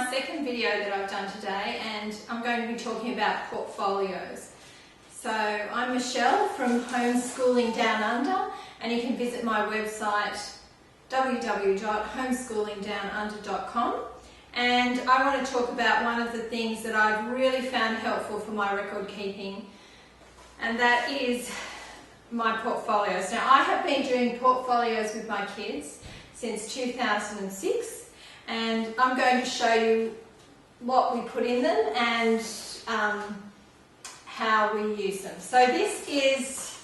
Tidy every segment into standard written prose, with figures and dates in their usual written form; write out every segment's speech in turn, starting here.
my second video that I've done today, and I'm going to be talking about portfolios. So I'm Michelle from Homeschooling Down Under, and you can visit my website www.homeschoolingdownunder.com, and I want to talk about one of the things that I've really found helpful for my record keeping, and that is my portfolios. Now, I have been doing portfolios with my kids since 2006, and I'm going to show you what we put in them and how we use them. So this is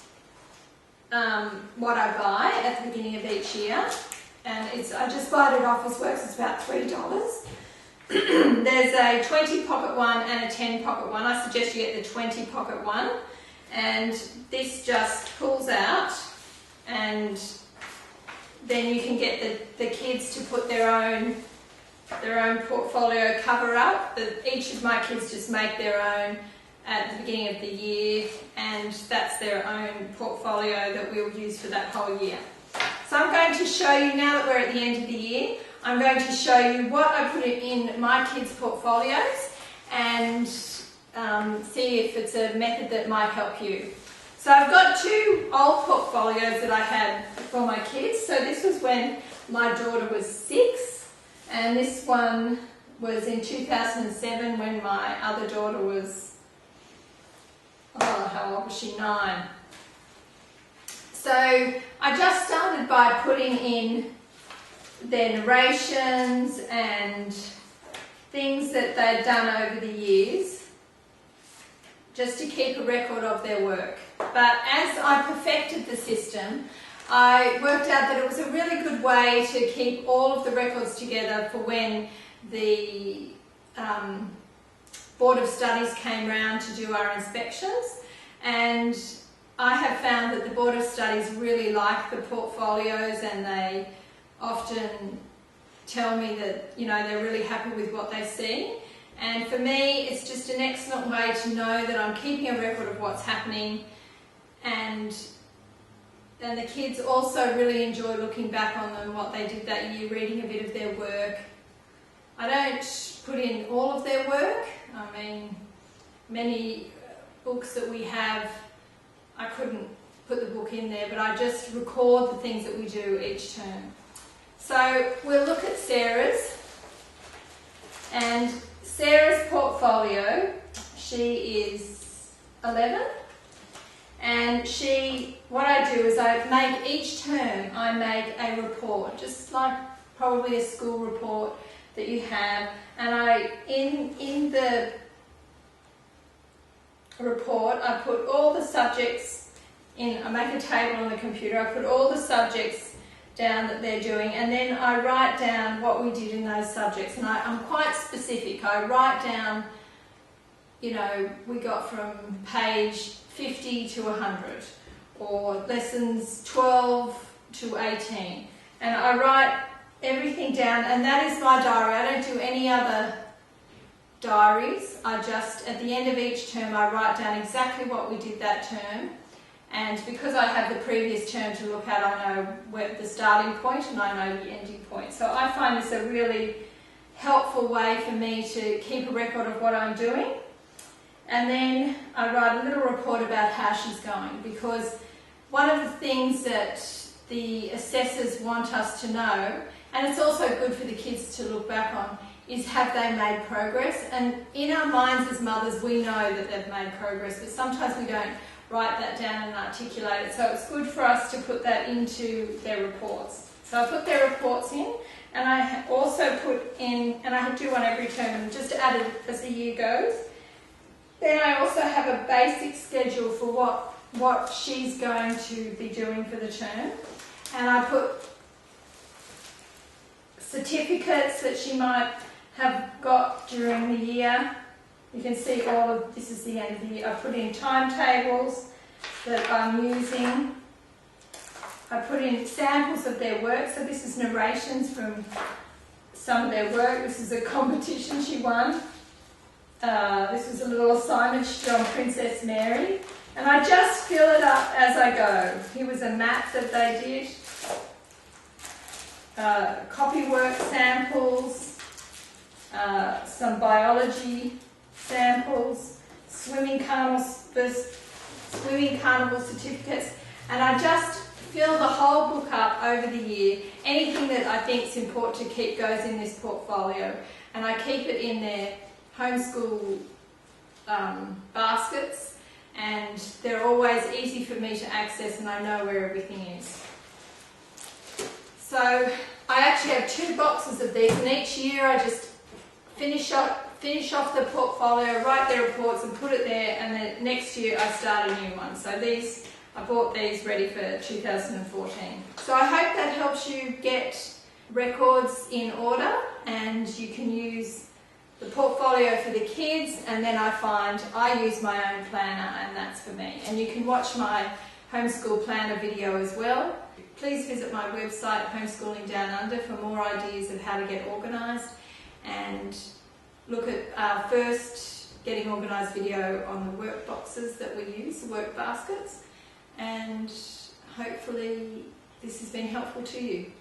what I buy at the beginning of each year, and I just bought it off as works. It's about $3. There's a 20 pocket one and a 10 pocket one. I suggest you get the 20 pocket one, and this just pulls out, and then you can get the kids to put their own portfolio cover up. Each of my kids just make their own at the beginning of the year, and that's their own portfolio that we'll use for that whole year. So I'm going to show you, now that we're at the end of the year, I'm going to show you what I put in my kids' portfolios and see if it's a method that might help you. So I've got two old portfolios that I had for my kids. So this was when my daughter was 6, and this one was in 2007 when my other daughter was, how old was she? 9. So I just started by putting in their narrations and things that they'd done over the years, just to keep a record of their work. But as I perfected the system, I worked out that it was a really good way to keep all of the records together for when the Board of Studies came round to do our inspections. And I have found that the Board of Studies really like the portfolios, and they often tell me that, you know, they're really happy with what they see. And for me, it's just an excellent way to know that I'm keeping a record of what's happening, and the kids also really enjoy looking back on them, what they did that year, reading a bit of their work. I don't put in all of their work. I mean, many books that we have, I couldn't put the book in there, but I just record the things that we do each term. So we'll look at Sarah's. And Sarah's portfolio, she is 11, and what I do is I make each term, I make a report, just like probably a school report that you have, and in the report I put all the subjects in. I make a table on the computer, I put all the subjects down that they're doing, and then I write down what we did in those subjects, and I'm quite specific. I write down, you know, we got from page 50 to 100, or lessons 12 to 18, and I write everything down, and that is my diary. I don't do any other diaries. I just, at the end of each term, I write down exactly what we did that term. And because I have the previous term to look at, I know the starting point and I know the ending point. So I find this a really helpful way for me to keep a record of what I'm doing. And then I write a little report about how she's going, because one of the things that the assessors want us to know, and it's also good for the kids to look back on, is have they made progress? And in our minds as mothers, we know that they've made progress, but sometimes we don't write that down and articulate it. So it's good for us to put that into their reports. So I put their reports in, and I also put in, and I do one every term and just add it as the year goes. Then I also have a basic schedule for what she's going to be doing for the term. And I put certificates that she might have got during the year. You can see all of this is the end of the year. I put in timetables that I'm using. I put in samples of their work. So this is narrations from some of their work. This is a competition she won. This was a little assignment she did on Princess Mary. And I just fill it up as I go. Here was a map that they did. Copywork samples, some biology samples, swimming carnival certificates, and I just fill the whole book up over the year. Anything that I think is important to keep goes in this portfolio, and I keep it in their homeschool baskets, and they're always easy for me to access, and I know where everything is. So I actually have 2 boxes of these, and each year I just finish off the portfolio, write their reports and put it there, and then next year I start a new one. So I bought these ready for 2014. So I hope that helps you get records in order, and you can use the portfolio for the kids, and then I use my own planner, and that's for me. And you can watch my homeschool planner video as well. Please visit my website, Homeschooling Down Under, for more ideas of how to get organised, and look at our first Getting Organised video on the work boxes that we use, the work baskets, and hopefully this has been helpful to you.